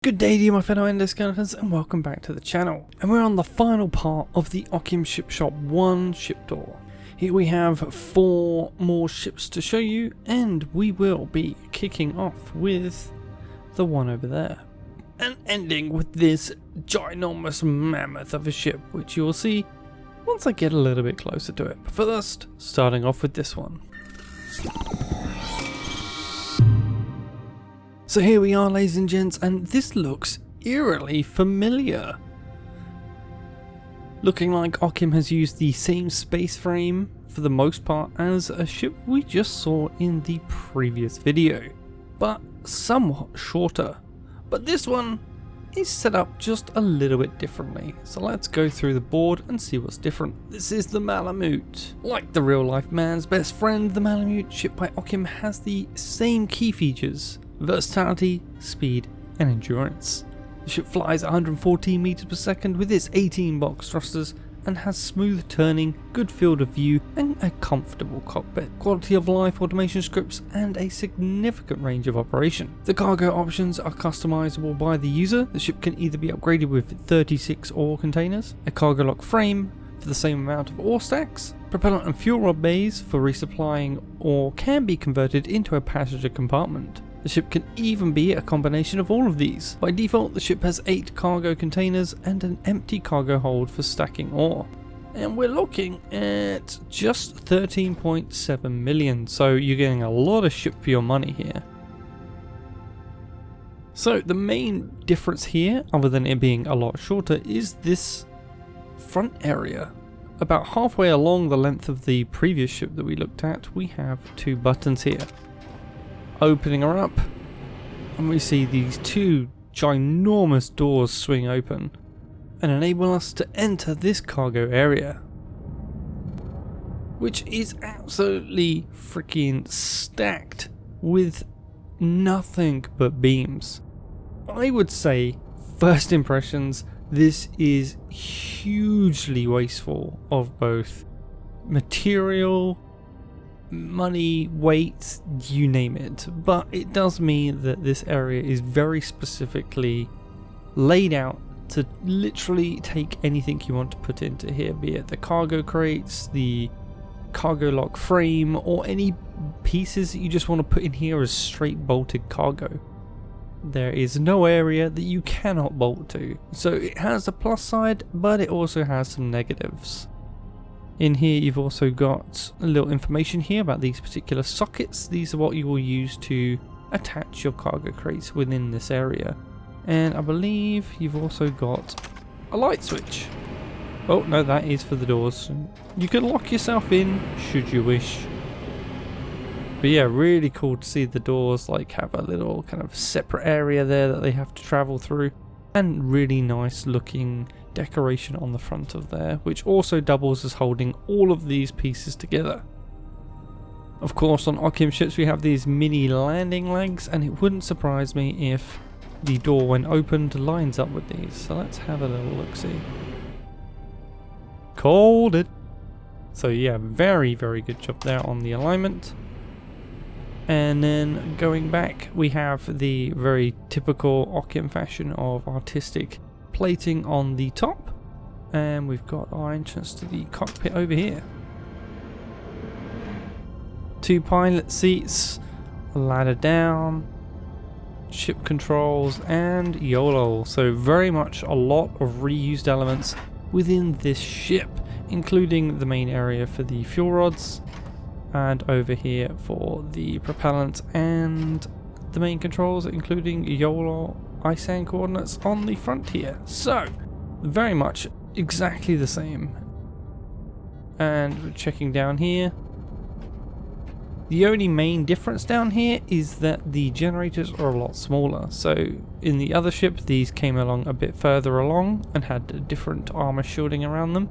Good day to you, my fellow Kenetor, and welcome back to the channel. And we're on the final part of the Okim Ship Shop 1 ship tour. Here we have 4 more ships to show you, and we will be kicking off with the one over there. And ending with this ginormous mammoth of a ship, which you will see once I get a little bit closer to it. But first, starting off with this one. So here we are, ladies and gents, and this looks eerily familiar. Looking like Okim has used the same space frame for the most part as a ship we just saw in the previous video, but somewhat shorter. But this one is set up just a little bit differently, so let's go through the board and see what's different. This is the Malamute. Like the real life man's best friend, the Malamute ship by Okim has the same key features: versatility, speed, and endurance. The ship flies 114 meters per second with its 18 box thrusters and has smooth turning, good field of view, and a comfortable cockpit, quality of life automation scripts, and a significant range of operation. The cargo options are customizable by the user. The ship can either be upgraded with 36 ore containers, a cargo lock frame for the same amount of ore stacks, propellant and fuel rod bays for resupplying, or can be converted into a passenger compartment. The ship can even be a combination of all of these. By default, the ship has 8 cargo containers and an empty cargo hold for stacking ore. And we're looking at just 13.7 million, so you're getting a lot of ship for your money here. So the main difference here, other than it being a lot shorter, is this front area. About halfway along the length of the previous ship that we looked at, we have 2 buttons here. Opening her up, and we see these 2 ginormous doors swing open and enable us to enter this cargo area, which is absolutely freaking stacked with nothing but beams. I would say, first impressions, this is hugely wasteful of both material, money, weight, you name it, but it does mean that this area is very specifically laid out to literally take anything you want to put into here, be it the cargo crates, the cargo lock frame, or any pieces that you just want to put in here as straight bolted cargo. There is no area that you cannot bolt to, so it has a plus side, but it also has some negatives. In here you've also got a little information here about these particular sockets. These are what you will use to attach your cargo crates within this area. And I believe you've also got a light switch. Oh no, that is for the doors. You can lock yourself in should you wish. But yeah, really cool to see the doors like have a little kind of separate area there that they have to travel through. And really nice looking decoration on the front of there, which also doubles as holding all of these pieces together. Of course, on Okim ships we have these mini landing legs, and it wouldn't surprise me if the door, when opened, lines up with these. So let's have a little look-see. Called it! So yeah, very good job there on the alignment. And then going back, we have the very typical Okim fashion of artistic plating on the top, and we've got our entrance to the cockpit over here. 2 pilot seats, a ladder down, ship controls, and YOLO. So very much a lot of reused elements within this ship, including the main area for the fuel rods, and over here for the propellant and the main controls, including YOLO ISAN coordinates on the front here. So very much exactly the same. And we're checking down here. The only main difference down here is that the generators are a lot smaller. So in the other ship these came along a bit further along and had a different armor shielding around them.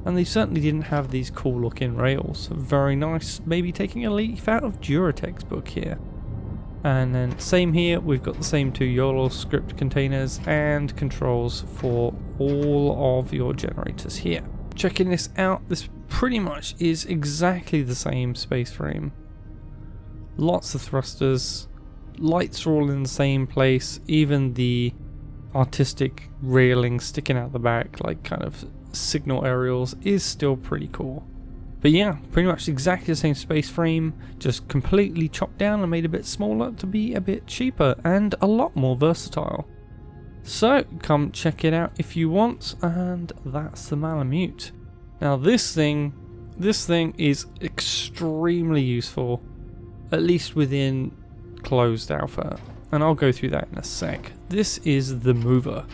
And they certainly didn't have these cool looking rails. Very nice, maybe taking a leaf out of Duratec's book here. And then same here, we've got the same 2 YOLO script containers and controls for all of your generators here. Checking this out, this pretty much is exactly the same space frame. Lots of thrusters, lights are all in the same place, even the artistic railings sticking out the back, like kind of signal aerials, is still pretty cool. But yeah, pretty much exactly the same space frame, just completely chopped down and made a bit smaller to be a bit cheaper and a lot more versatile. So come check it out if you want, and that's the Malamute. Now this thing is extremely useful, at least within closed alpha, and I'll go through that in a sec. This is the Mover,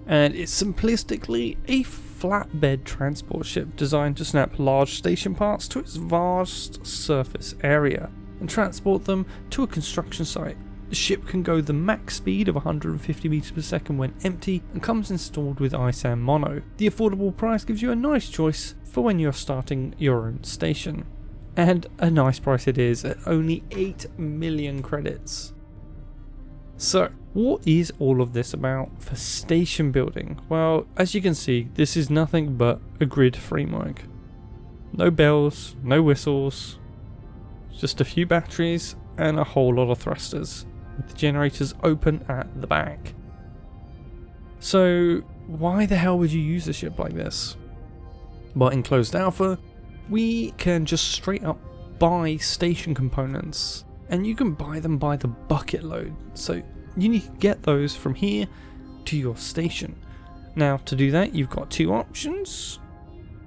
and it's simplistically a flatbed transport ship designed to snap large station parts to its vast surface area and transport them to a construction site. The ship can go the max speed of 150 meters per second when empty and comes installed with ISAM mono. The affordable price gives you a nice choice for when you're starting your own station. And a nice price it is at only 8 million credits. So, what is all of this about for station building? Well, as you can see, this is nothing but a grid framework. No bells, no whistles, just a few batteries and a whole lot of thrusters, with the generators open at the back. So, why the hell would you use a ship like this? Well, in closed alpha, we can just straight up buy station components, and you can buy them by the bucket load. So you need to get those from here to your station. Now to do that, you've got two options.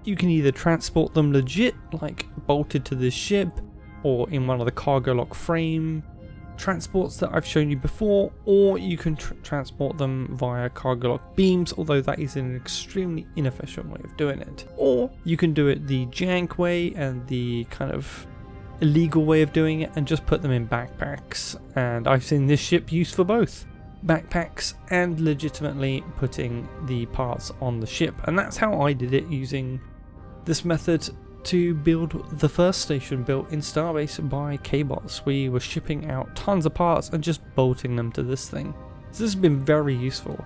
You can either transport them legit, like bolted to this ship, or in one of the cargo lock frame transports that I've shown you before, or you can transport them via cargo lock beams, although that is an extremely inefficient way of doing it. Or you can do it the jank way and the kind of illegal way of doing it and just put them in backpacks, and I've seen this ship used for both backpacks and legitimately putting the parts on the ship, and that's how I did it, using this method to build the first station built in Starbase by K-Bots. We were shipping out tons of parts and just bolting them to this thing. So this has been very useful.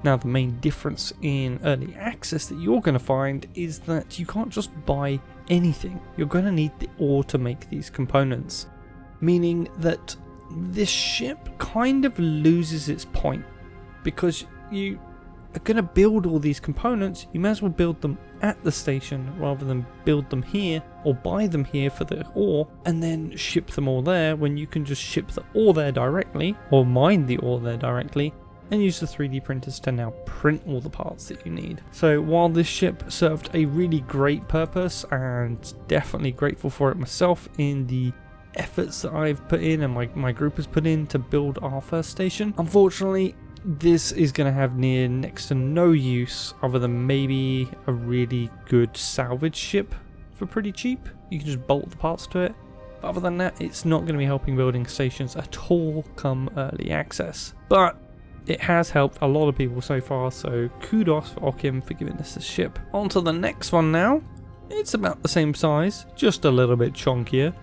Now the main difference in early access that you're going to find is that you can't just buy anything. You're going to need the ore to make these components, meaning that this ship kind of loses its point, because you are going to build all these components. You may as well build them at the station rather than build them here or buy them here for the ore and then ship them all there, when you can just ship the ore there directly or mine the ore there directly and use the 3D printers to now print all the parts that you need. So while this ship served a really great purpose, and definitely grateful for it myself in the efforts that I've put in and my group has put in to build our first station, unfortunately this is going to have next to no use other than maybe a really good salvage ship for pretty cheap. You can just bolt the parts to it. But other than that, it's not going to be helping building stations at all come early access. But it has helped a lot of people so far, so kudos for Okim for giving us this ship. On to the next one now. It's about the same size, just a little bit chunkier.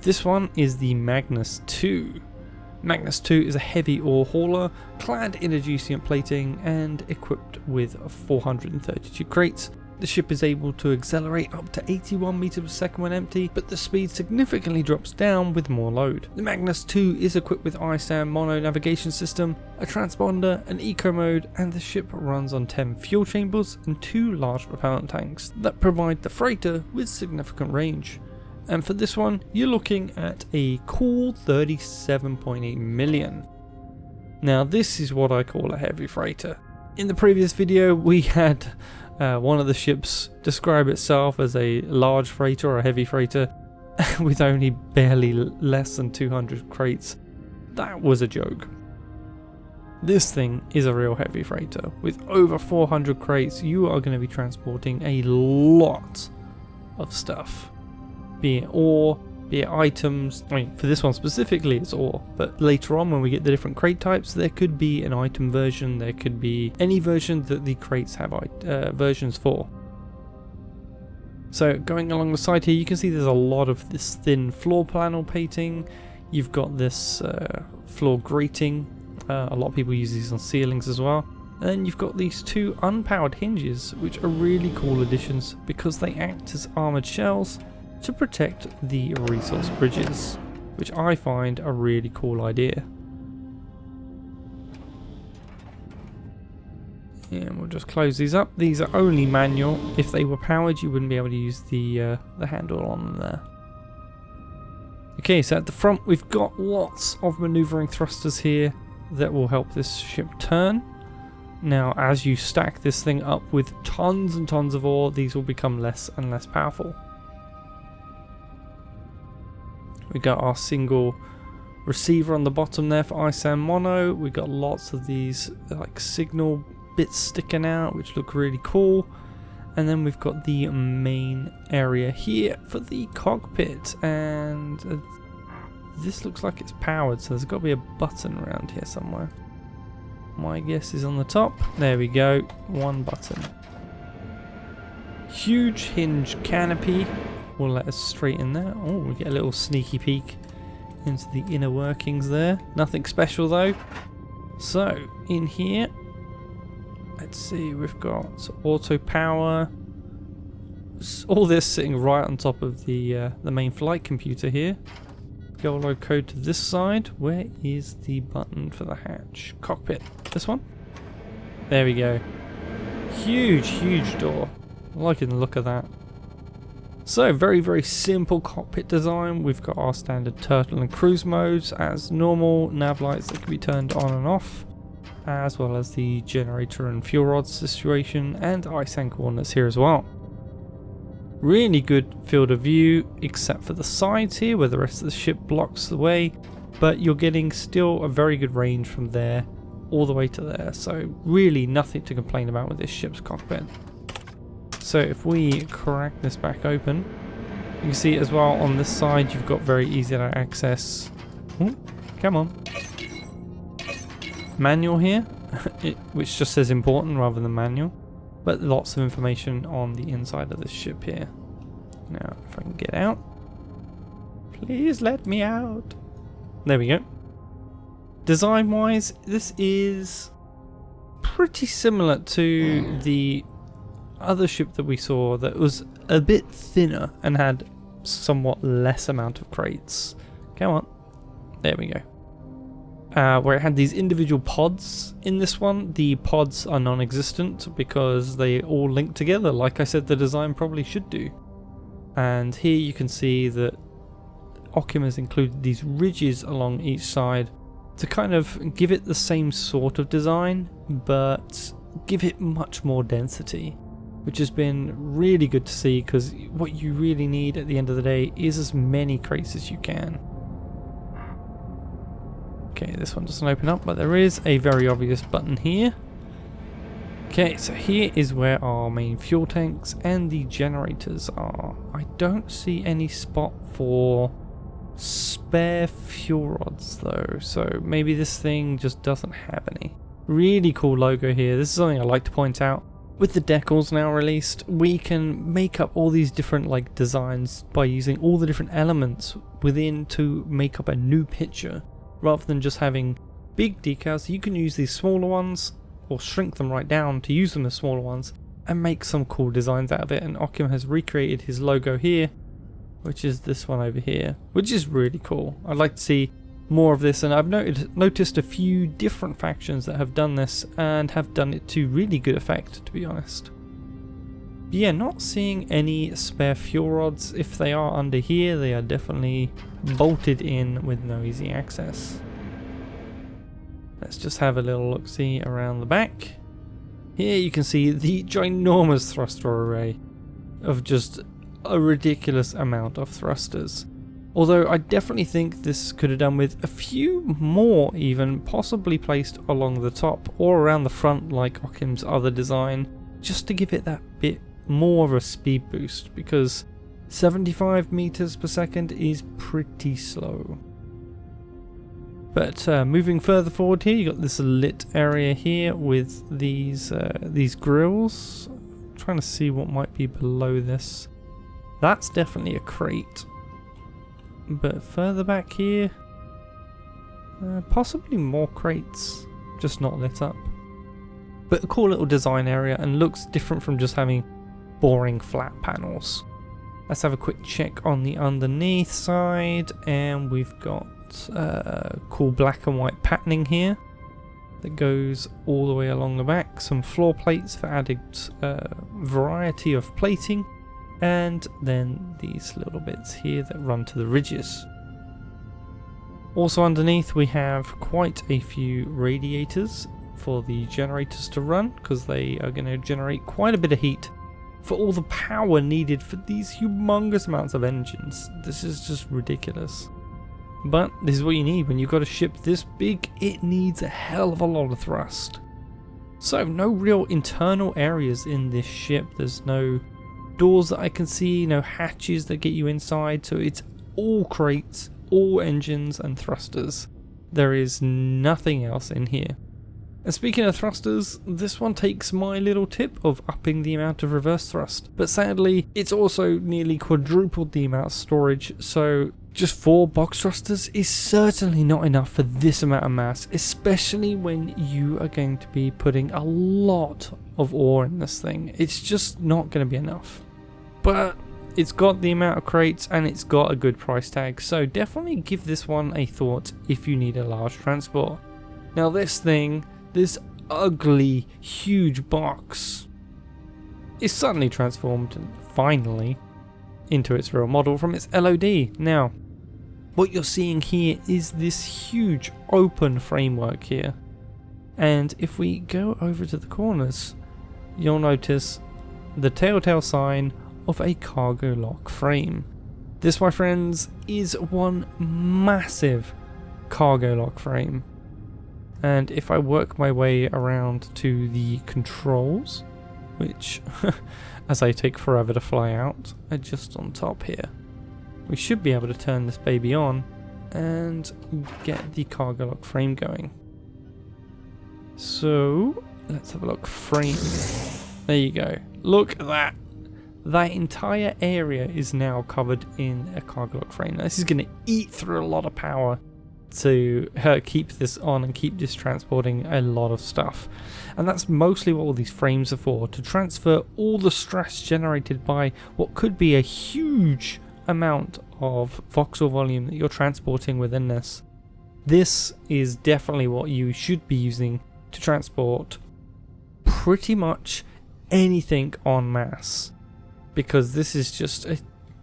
This one is the Magnus II. Magnus II is a heavy ore hauler, clad in adjacent plating and equipped with 432 crates. The ship is able to accelerate up to 81 meters per second when empty, but the speed significantly drops down with more load. The Magnus II is equipped with ISAM mono navigation system, a transponder, an eco mode, and the ship runs on 10 fuel chambers and 2 large propellant tanks that provide the freighter with significant range. And for this one, you're looking at a cool 37.8 million. Now this is what I call a heavy freighter. In the previous video we had one of the ships describe itself as a large freighter or a heavy freighter with only barely less than 200 crates. That was a joke. This thing is a real heavy freighter. With over 400 crates, you are going to be transporting a lot of stuff. Be it ore, be it items. I mean, for this one specifically it's ore, but later on when we get the different crate types, there could be an item version, there could be any version that the crates have versions for. So going along the side here, you can see there's a lot of this thin floor panel painting. You've got this floor grating. A lot of people use these on ceilings as well. And then you've got these two unpowered hinges, which are really cool additions because they act as armored shells to protect the resource bridges, which I find a really cool idea. And we'll just close these up. These are only manual. If they were powered, you wouldn't be able to use the handle on them there. Okay, so at the front we've got lots of maneuvering thrusters here that will help this ship turn. Now, as you stack this thing up with tons and tons of ore, these will become less and less powerful. We got our single receiver on the bottom there for ISAM mono. We got lots of these like signal bits sticking out, which look really cool. And then we've got the main area here for the cockpit, and this looks like it's powered, so there's got to be a button around here somewhere. My guess is on the top. There we go, one button. Huge hinge canopy will let us straight in there. Oh, we get a little sneaky peek into the inner workings there. Nothing special though. So in here, let's see, we've got auto power. All this sitting right on top of the main flight computer here. YOLO code to this side. Where is the button for the hatch? Cockpit. This one? There we go. Huge, huge door. I'm liking the look of that. So, very, very simple cockpit design. We've got our standard turtle and cruise modes as normal, nav lights that can be turned on and off, as well as the generator and fuel rod situation, and ice anchor coordinates here as well. Really good field of view, except for the sides here where the rest of the ship blocks the way, but you're getting still a very good range from there all the way to there, so really nothing to complain about with this ship's cockpit. So if we crack this back open, you can see as well on this side you've got very easy to access. Ooh, come on. Manual here, which just says important rather than manual, but lots of information on the inside of this ship here. Now if I can get out, please let me out. There we go. Design wise, this is pretty similar to the other ship that we saw that was a bit thinner and had somewhat less amount of crates. Come on. There we go. Where it had these individual pods. In this one, the pods are non-existent because they all link together, like I said the design probably should do. And here you can see that Okim has included these ridges along each side to kind of give it the same sort of design, but give it much more density, which has been really good to see, because what you really need at the end of the day is as many crates as you can. Okay, this one doesn't open up, but there is a very obvious button here. Okay, so here is where our main fuel tanks and the generators are. I don't see any spot for spare fuel rods though, so maybe this thing just doesn't have any. Really cool logo here. This is something I like to point out. With the decals now released, we can make up all these different like designs by using all the different elements within to make up a new picture. Rather than just having big decals, you can use these smaller ones or shrink them right down to use them as smaller ones and make some cool designs out of it. And Okim has recreated his logo here, which is this one over here, which is really cool. I'd like to see more of this, and I've noticed a few different factions that have done this and have done it to really good effect, to be honest. But yeah, not seeing any spare fuel rods. If they are under here, they are definitely bolted in with no easy access. Let's just have a little look-see around the back. Here you can see the ginormous thruster array of just a ridiculous amount of thrusters. Although I definitely think this could have done with a few more even, possibly placed along the top or around the front like Okim's other design, just to give it that bit more of a speed boost, because 75 meters per second is pretty slow. But moving further forward here, you got this lit area here with these grills. I'm trying to see what might be below this. That's definitely a crate. But further back here, possibly more crates, just not lit up. But a cool little design area, and looks different from just having boring flat panels. Let's have a quick check on the underneath side, and we've got cool black and white patterning here. that goes all the way along the back, some floor plates for added variety of plating, and then these little bits here that run to the ridges. Also underneath we have quite a few radiators for the generators to run, because they are going to generate quite a bit of heat for all the power needed for these humongous amounts of engines. This is just ridiculous. But this is what you need when you've got a ship this big. It needs a hell of a lot of thrust. So no real internal areas in this ship. There's no doors that I can see, no hatches that get you inside, so it's all crates, all engines and thrusters. There is nothing else in here. And speaking of thrusters, this one takes my little tip of upping the amount of reverse thrust, but sadly it's also nearly quadrupled the amount of storage, so just 4 box thrusters is certainly not enough for this amount of mass, especially when you are going to be putting a lot of ore in this thing. It's just not going to be enough. But it's got the amount of crates and it's got a good price tag, so definitely give this one a thought if you need a large transport. Now this thing, this ugly huge box, is suddenly transformed finally into its real model from its LOD. Now what you're seeing here is this huge open framework here, and if we go over to the corners you'll notice the telltale sign of a cargo lock frame. This, my friends, is one massive cargo lock frame. And if I work my way around to the controls, which as I take forever to fly out, are just on top here, we should be able to turn this baby on and get the cargo lock frame going. So let's have a look. Frame. There you go. Look at that. That entire area is now covered in a cargo lock frame. Now, this is going to eat through a lot of power to keep this on and keep this transporting a lot of stuff. And that's mostly what all these frames are for, to transfer all the stress generated by what could be a huge amount of voxel volume that you're transporting within this. This is definitely what you should be using to transport pretty much anything en masse, because this is just a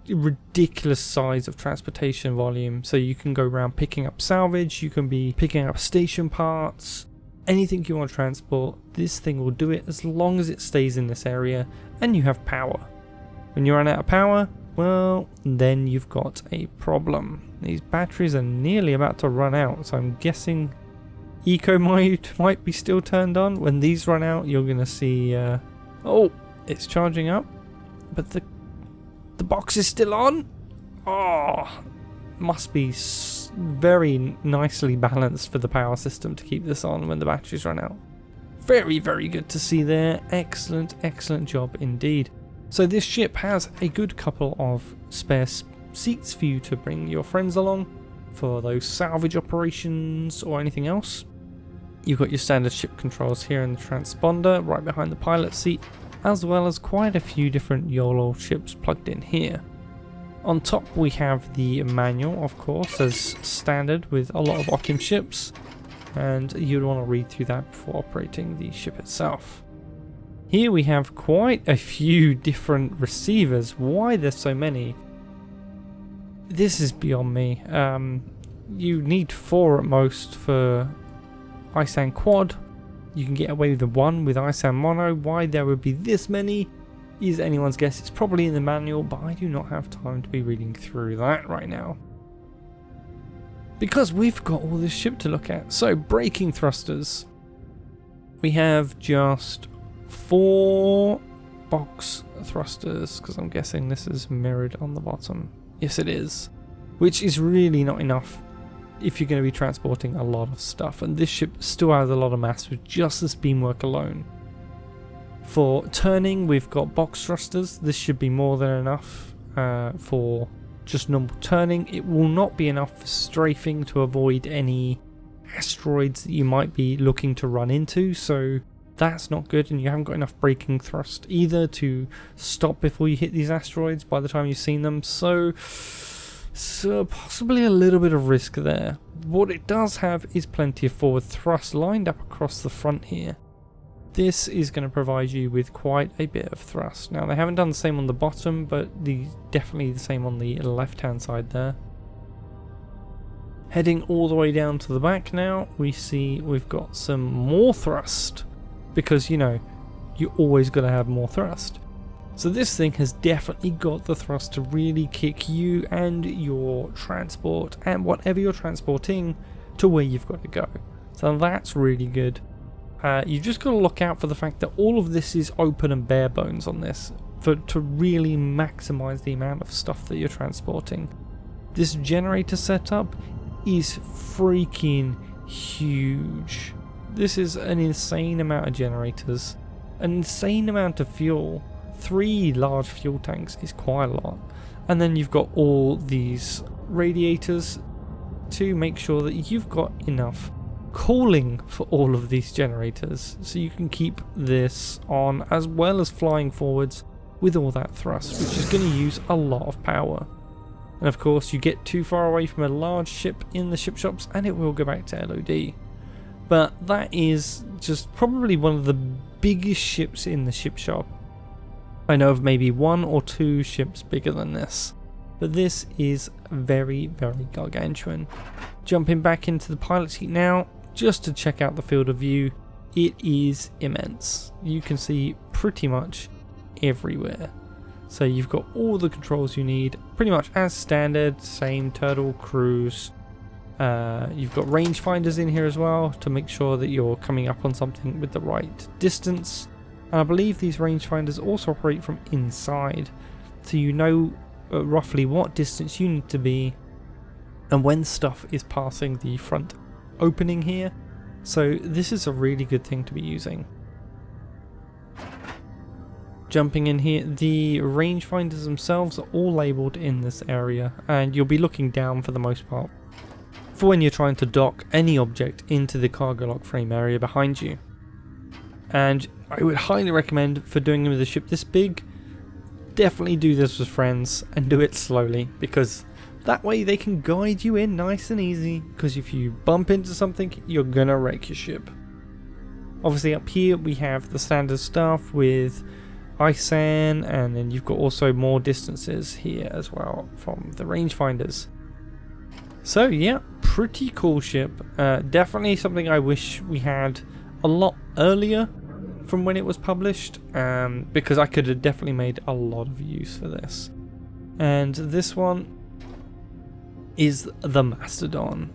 ridiculous size of transportation volume. So you can go around picking up salvage, you can be picking up station parts, anything you want to transport, this thing will do it as long as it stays in this area and you have power. When you run out of power, well, then you've got a problem. These batteries are nearly about to run out, so I'm guessing eco mode might be still turned on. When these run out, you're gonna see oh, it's charging up, but the box is still on. Oh, must be very nicely balanced for the power system to keep this on when the batteries run out. Very, very good to see there. Excellent, excellent job indeed. So this ship has a good couple of spare seats for you to bring your friends along for those salvage operations or anything else. You've got your standard ship controls here in the transponder right behind the pilot seat, as well as quite a few different YOLO ships plugged in here. On top we have the manual, of course, as standard with a lot of Okim ships, and you'd want to read through that before operating the ship itself. Here we have quite a few different receivers. Why there's so many? This is beyond me. You need 4 at most for ISAN quad. You can get away with the 1 with ISAN mono. Why there would be this many is anyone's guess. It's probably in the manual, but I do not have time to be reading through that right now, because we've got all this ship to look at. So braking thrusters. We have just 4 box thrusters, because I'm guessing this is mirrored on the bottom. Yes, it is, which is really not enough if you're going to be transporting a lot of stuff, and this ship still has a lot of mass with just this beamwork alone. For turning, we've got box thrusters. This should be more than enough for just normal turning. It will not be enough for strafing to avoid any asteroids that you might be looking to run into, so that's not good, and you haven't got enough braking thrust either to stop before you hit these asteroids by the time you've seen them. So So possibly a little bit of risk there. What it does have is plenty of forward thrust lined up across the front here. This is going to provide you with quite a bit of thrust. Now they haven't done the same on the bottom, but definitely the same on the left hand side there. Heading all the way down to the back now, we see we've got some more thrust, because you know, you always got to have more thrust. So this thing has definitely got the thrust to really kick you and your transport and whatever you're transporting to where you've got to go. So that's really good. You've just got to look out for the fact that all of this is open and bare bones on this to really maximize the amount of stuff that you're transporting. This generator setup is freaking huge. This is an insane amount of generators, an insane amount of fuel. 3 large fuel tanks is quite a lot. And then you've got all these radiators to make sure that you've got enough cooling for all of these generators, so you can keep this on as well as flying forwards with all that thrust, which is going to use a lot of power. And of course you get too far away from a large ship in the ship shops and it will go back to LOD. But that is just probably one of the biggest ships in the ship shop. I know of maybe 1 or 2 ships bigger than this, but this is very, very gargantuan. Jumping back into the pilot seat now, just to check out the field of view. It is immense. You can see pretty much everywhere. So you've got all the controls you need, pretty much as standard, same turtle, cruise. You've got rangefinders in here as well to make sure that you're coming up on something with the right distance. And I believe these rangefinders also operate from inside, so you know roughly what distance you need to be and when stuff is passing the front opening here. So this is a really good thing to be using. Jumping in here, the rangefinders themselves are all labelled in this area, and you'll be looking down for the most part for when you're trying to dock any object into the cargo lock frame area behind you. And I would highly recommend, for doing it with a ship this big, definitely do this with friends and do it slowly, because that way they can guide you in nice and easy, because if you bump into something you're gonna wreck your ship. Obviously up here we have the standard stuff with ISAN, and then you've got also more distances here as well from the rangefinders. So yeah, pretty cool ship. Definitely something I wish we had a lot earlier from when it was published, because I could have definitely made a lot of use for this. And this one is the Mastodon,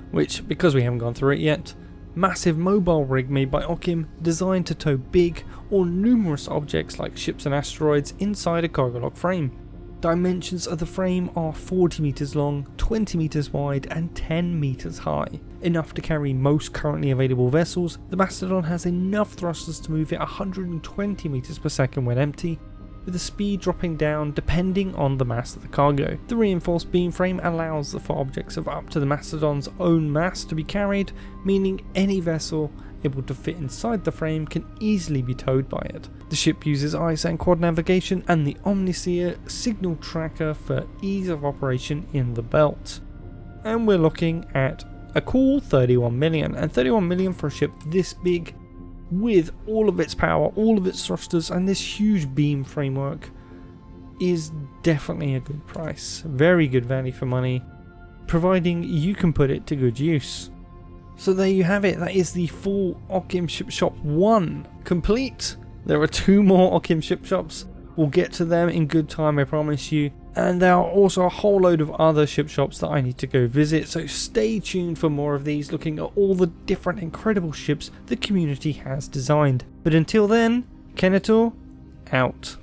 which, because we haven't gone through it yet, massive mobile rig made by Okim, designed to tow big or numerous objects like ships and asteroids inside a cargo lock frame. Dimensions of the frame are 40 meters long, 20 meters wide and 10 meters high. Enough to carry most currently available vessels, the Mastodon has enough thrusters to move at 120 meters per second when empty, with the speed dropping down depending on the mass of the cargo. The reinforced beam frame allows for objects of up to the Mastodon's own mass to be carried, meaning any vessel able to fit inside the frame can easily be towed by it. The ship uses ISAN quad navigation and the Omniseer signal tracker for ease of operation in the belt. And we're looking at a cool 31 million, and 31 million for a ship this big, with all of its power, all of its thrusters and this huge beam framework, is definitely a good price. Very good value for money, providing you can put it to good use. So there you have it, that is the full Okim Ship Shop 1 complete. There are 2 more Okim Ship Shops, we'll get to them in good time, I promise you. And there are also a whole load of other ship shops that I need to go visit, so stay tuned for more of these, looking at all the different incredible ships the community has designed. But until then, Kenetor, out.